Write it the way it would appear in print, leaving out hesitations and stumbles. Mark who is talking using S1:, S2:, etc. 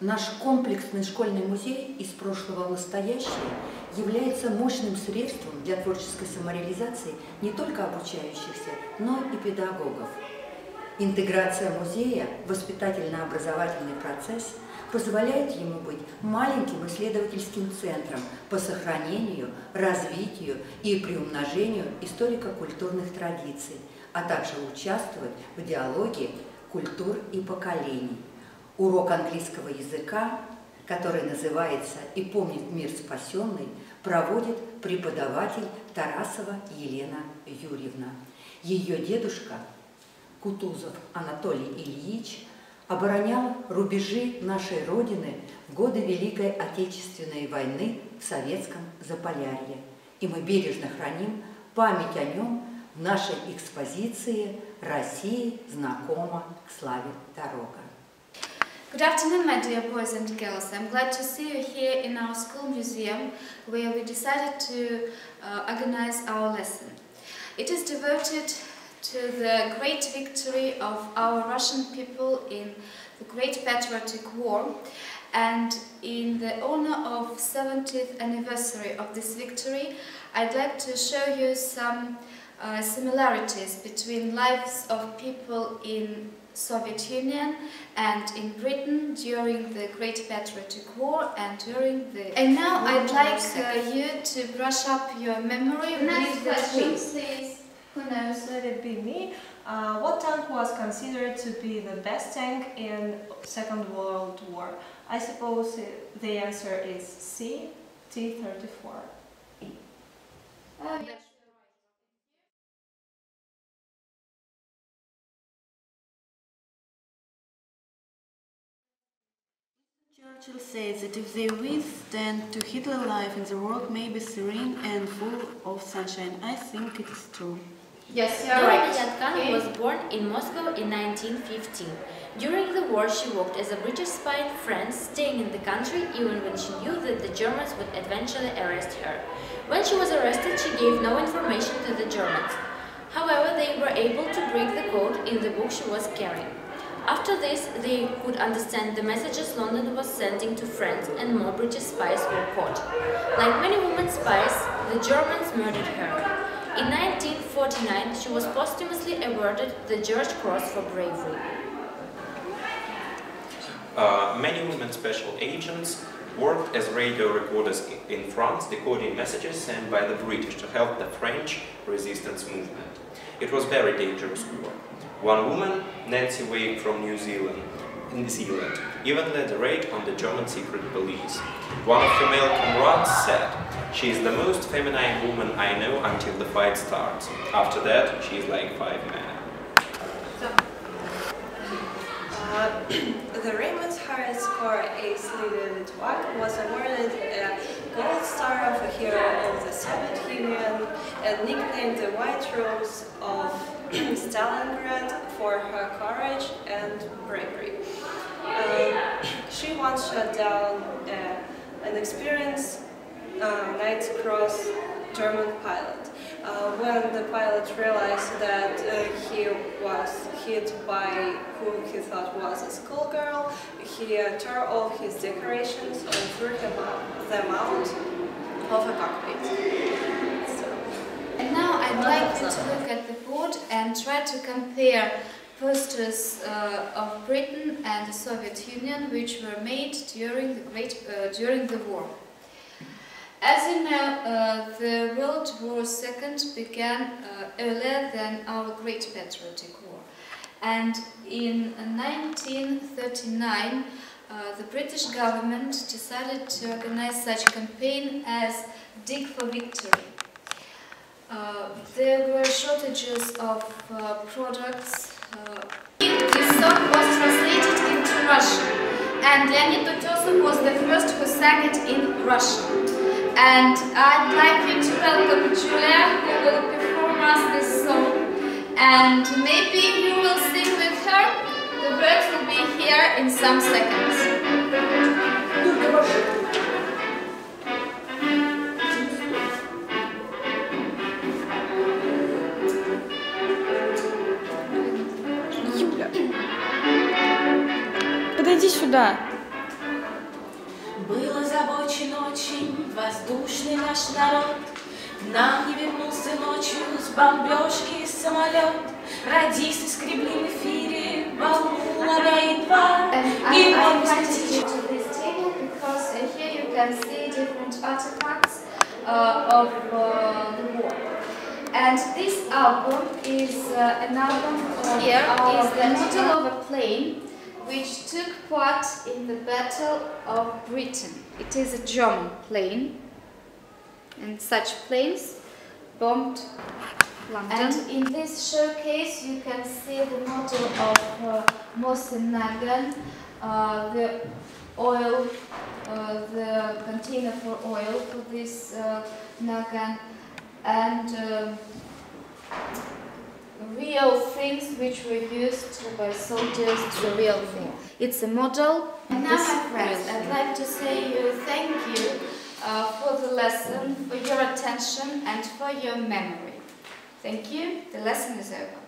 S1: Наш комплексный школьный музей из прошлого в настоящее является мощным средством для творческой самореализации не только обучающихся, но и педагогов. Интеграция музея в воспитательно-образовательный процесс позволяет ему быть маленьким исследовательским центром по сохранению, развитию и приумножению историко-культурных традиций, а также участвовать в диалоге культур и поколений. Урок английского языка, который называется «И помнит мир спасенный», проводит преподаватель Тарасова Елена Юрьевна. Ее дедушка Кутузов Анатолий Ильич оборонял рубежи нашей Родины в годы Великой Отечественной войны в советском Заполярье. И мы бережно храним память о нем в нашей экспозиции «России знакома к славе дорога».
S2: Good afternoon, my dear boys and girls. I'm glad to see you here in our school museum, where we decided to organize our lesson. It is devoted to the great victory of our Russian people in the Great Patriotic War, and in the honor of 70th anniversary of this victory, I'd like to show you some similarities between lives of people in Soviet Union and in Britain during the Great Patriotic War and during the... And now I'd like you to brush up your memory with the quiz.
S3: Who knows, let it be me. What tank was considered to be the best tank in Second World War? I suppose the answer is C, T-34.
S4: Churchill says that if they withstand to Hitler, life in the world may be serene and full of sunshine. I think it is true.
S2: Yes, you're right.
S5: Yatkana was born in Moscow in 1915. During the war, she worked as a British spy in France, staying in the country even when she knew that the Germans would eventually arrest her. When she was arrested, she gave no information to the Germans. However, they were able to break the code in the book she was carrying. After this, they could understand the messages London was sending to France, and more British spies were caught. Like many women spies, the Germans murdered her. In 1949, she was posthumously awarded the George Cross for bravery.
S6: Many women special agents worked as radio recorders in France, decoding messages sent by the British to help the French resistance movement. It was very dangerous work. One woman, Nancy Wake from New Zealand, even led a raid on the German secret police. One of her male comrades said, "She is the most feminine woman I know until the fight starts. After that, she is like 5 men."
S3: The Raymond's highest score, Ace Litwak, was awarded a Gold Star of a Hero of the Soviet Union and nicknamed the White Rose of Stalingrad for her courage and bravery. She once shot down an experienced Knight's Cross German pilot. When the pilot realized that he was hit by who he thought was a schoolgirl, he tore off his decorations and threw them out of a cockpit.
S2: And now I'd like you to look at the board and try to compare posters of Britain and the Soviet Union which were made during the war. As you know, the World War II began earlier than our Great Patriotic War. And in 1939, the British government decided to organize such a campaign as Dig for Victory. There were shortages of products. This song was translated into Russian, and Leonid Utesov was the first who sang it in Russian. And I'd like you to welcome Julia, who will perform us this song. And maybe you will sing with her. The words will be here in some seconds.
S7: Юля, подойди сюда. воздушный наш народ. Нам не вернулся ночью с бомбежки самолет. Радисты скребли в эфире волну ладя едва.
S2: I invited you to this table because here you can see different artifacts of the war. And this album is an album here is the model of a plane which took part in the Battle of Britain. It is a German plane, and such planes bombed London. And in this showcase you can see the model of Mosin-Nagant, the oil, the container for oil for this Nagant, and real things which were used by soldiers, the real thing. It's a model. And now, my friends, I'd like to say thank you for the lesson, for your attention and for your memory. Thank you. The lesson is over.